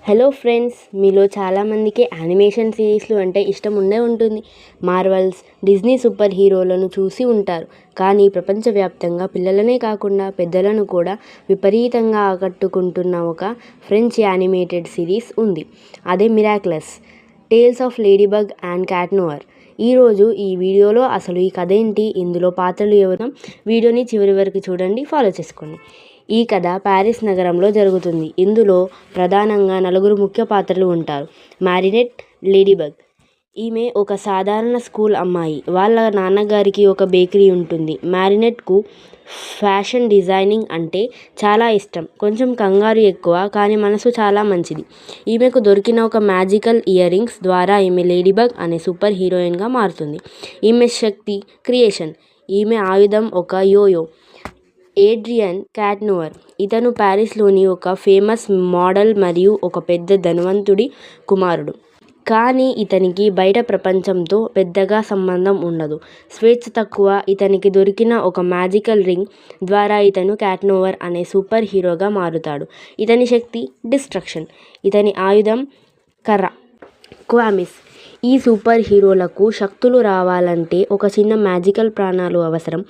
Hello friends, మీలో చాలామందికి animation సిరీస్లు అంటే ఇష్టం ఉంటుంది. మార్వెల్స్, డిజ్నీ సూపర్ హీరోలను చూసి ఉంటారు. కానీ ప్రపంచవ్యాప్తంగా పిల్లలనే కాకుండా పెద్దలను కూడా విపరీతంగా ఆకట్టుకుంటున్న ఒక ఫ్రెంచ్ యానిమేటెడ్ సిరీస్ ఉంది. అదే Miraculous Tales of Ladybug and Cat Noir. ఈరోజు ఈ వీడియోలో అసలు ఈ కథ ఏంటి, ఇందులో పాత్రలు ఎవరు, వీడియోని చివరి వరకు చూడండి, ఫాలో చేసుకోండి. ఈ కథ ప్యారిస్ నగరంలో జరుగుతుంది. ఇందులో ప్రధానంగా నలుగురు ముఖ్య పాత్రలు ఉంటారు. మారినెట్ లేడీబగ్. ఈమె ఒక సాధారణ స్కూల్ అమ్మాయి. వాళ్ళ నాన్నగారికి ఒక బేకరీ ఉంటుంది. మారినెట్కు ఫ్యాషన్ డిజైనింగ్ అంటే చాలా ఇష్టం. కొంచెం కంగారు ఎక్కువ, కానీ మనసు చాలా మంచిది. ఈమెకు దొరికిన ఒక మ్యాజికల్ ఇయర్ రింగ్స్ ద్వారా ఈమె లేడీబగ్ అనే సూపర్ హీరోయిన్గా మారుతుంది. ఈమె శక్తి క్రియేషన్. ఈమె ఆయుధం ఒక యోయో. Adrien cat knower. ఇతను ప్యారిస్లోని ఒక ఫేమస్ మోడల్ మరియు ఒక పెద్ద ధనవంతుడి కుమారుడు. కానీ ఇతనికి బయట ప్రపంచంతో పెద్దగా సంబంధం ఉండదు. స్వేచ్ఛ తక్కువ. ఇతనికి దొరికిన ఒక మ్యాజికల్ రింగ్ ద్వారా ఇతను క్యాట్ నోవర్ అనే సూపర్ హీరోగా మారుతాడు. ఇతని శక్తి డిస్ట్రక్షన్. ఇతని ఆయుధం కర్ర. క్వామిస్. ఈ సూపర్ హీరోలకు శక్తులు రావాలంటే ఒక చిన్న మ్యాజికల్ ప్రాణాలు అవసరం.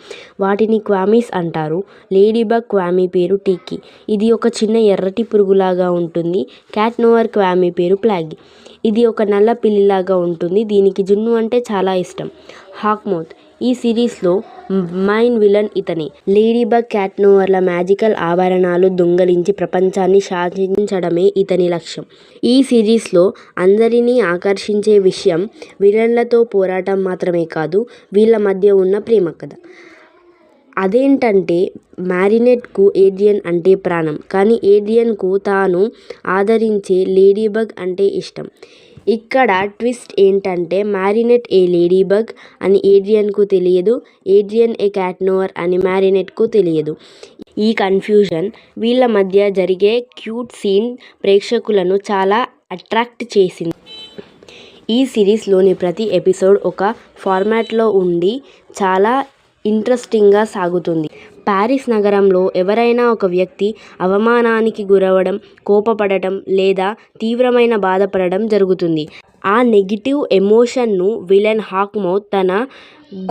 వాటిని క్వామిస్ అంటారు. లేడీబగ్ క్వామీ పేరు టీకీ. ఇది ఒక చిన్న ఎర్రటి పురుగులాగా ఉంటుంది. క్యాట్ నోవర్ క్వామీ పేరు ప్లాగి. ఇది ఒక నల్ల పిల్లిలాగా ఉంటుంది. దీనికి జున్ను అంటే చాలా ఇష్టం. హాక్మౌత్. ఈ సిరీస్లో మైన్ విలన్ ఇతనే. లేడీబగ్ క్యాట్ నోవర్ల మ్యాజికల్ ఆభరణాలు దొంగలించి ప్రపంచాన్ని శాసించడమే ఇతని లక్ష్యం. ఈ సిరీస్లో అందరినీ ఆకర్షించే విషయం విలన్లతో పోరాటం మాత్రమే కాదు, వీళ్ళ మధ్య ఉన్న ప్రేమ కథ. అదేంటంటే మారినెట్కు ఏడ్రియన్ అంటే ప్రాణం, కానీ ఏడ్రియన్కు తాను ఆదరించే లేడీబగ్ అంటే ఇష్టం. ఇక్కడ ట్విస్ట్ ఏంటంటే మారినెట్ ఏ లేడీబగ్ అని ఏడ్రియన్కు తెలియదు, ఏడ్రియన్ ఏ క్యాట్ నోవర్ అని మారినెట్కు తెలియదు. ఈ కన్ఫ్యూజన్, వీళ్ళ మధ్య జరిగే క్యూట్ సీన్ ప్రేక్షకులను చాలా అట్రాక్ట్ చేసింది. ఈ సిరీస్లోని ప్రతి ఎపిసోడ్ ఒక ఫార్మాట్లో ఉండి చాలా ఇంట్రెస్టింగ్గా సాగుతుంది. ప్యారిస్ నగరంలో ఎవరైనా ఒక వ్యక్తి అవమానానికి గురవడం, కోపపడటం లేదా తీవ్రమైన బాధపడడం జరుగుతుంది. ఆ నెగిటివ్ ఎమోషన్ను విలన్ హాక్మౌత్ తన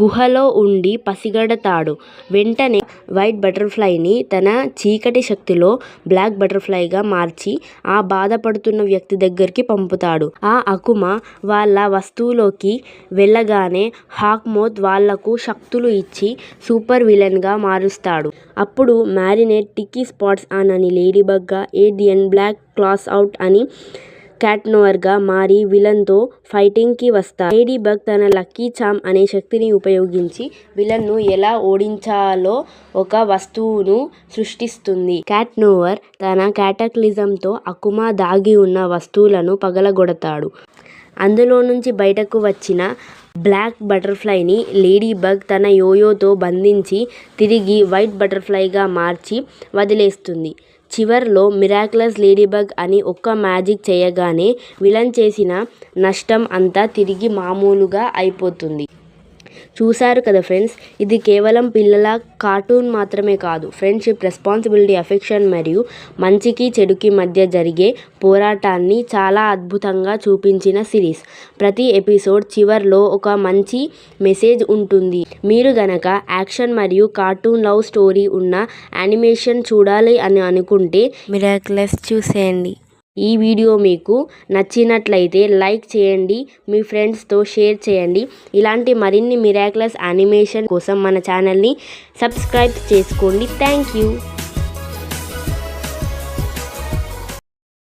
గుహలో ఉండి పసిగడతాడు. వెంటనే వైట్ బటర్ఫ్లైని తన చీకటి శక్తిలో బ్లాక్ బటర్ఫ్లైగా మార్చి ఆ బాధపడుతున్న వ్యక్తి దగ్గరికి పంపుతాడు. ఆ అకుమ వాళ్ళ వస్తువులోకి వెళ్ళగానే హాక్మౌత్ వాళ్లకు శక్తులు ఇచ్చి సూపర్ విలన్గా మారుస్తాడు. అప్పుడు మారినెట్ టిక్కీ స్పాట్స్ ఆన్ అని లేడీబగ్గా, ఏడ్రియన్ బ్లాక్ క్లాస్ అవుట్ అని క్యాట్ నోవర్గా మారి విలన్తో ఫైటింగ్కి వస్తారు. లేడీబగ్ తన లక్కీ చామ్ అనే శక్తిని ఉపయోగించి విలన్ను ఎలా ఓడించాలో ఒక వస్తువును సృష్టిస్తుంది. క్యాట్ నోవర్ తన క్యాటక్లిజంతో అకుమ దాగి ఉన్న వస్తువులను పగలగొడతాడు. అందులో నుంచి బయటకు వచ్చిన బ్లాక్ బటర్ఫ్లైని లేడీబగ్ తన యోయోతో బంధించి తిరిగి వైట్ బటర్ఫ్లైగా మార్చి వదిలేస్తుంది. చివర్లో మిరాక్లస్ లేడీబగ్ అని ఒక్క మ్యాజిక్ చేయగానే విలన్ చేసిన నష్టం అంతా తిరిగి మామూలుగా అయిపోతుంది. చూశారు కదా ఫ్రెండ్స్, ఇది కేవలం పిల్లల కార్టూన్ మాత్రమే కాదు. ఫ్రెండ్షిప్, రెస్పాన్సిబిలిటీ, అఫెక్షన్ మరియు మంచికి చెడుకి మధ్య జరిగే పోరాటాన్ని చాలా అద్భుతంగా చూపించిన సిరీస్. ప్రతి ఎపిసోడ్ చివర్లో ఒక మంచి మెసేజ్ ఉంటుంది. మీరు గనక యాక్షన్ మరియు కార్టూన్ లవ్ స్టోరీ ఉన్న యానిమేషన్ చూడాలి అని అనుకుంటే మిరాక్లస్ చూసేయండి. ఈ వీడియో మీకు నచ్చినట్లయితే లైక్ చేయండి, మీ ఫ్రెండ్స్తో షేర్ చేయండి. ఇలాంటి మరిన్ని మిరాక్లస్ యానిమేషన్ కోసం మన ఛానల్ని సబ్స్క్రైబ్ చేసుకోండి. Thank you.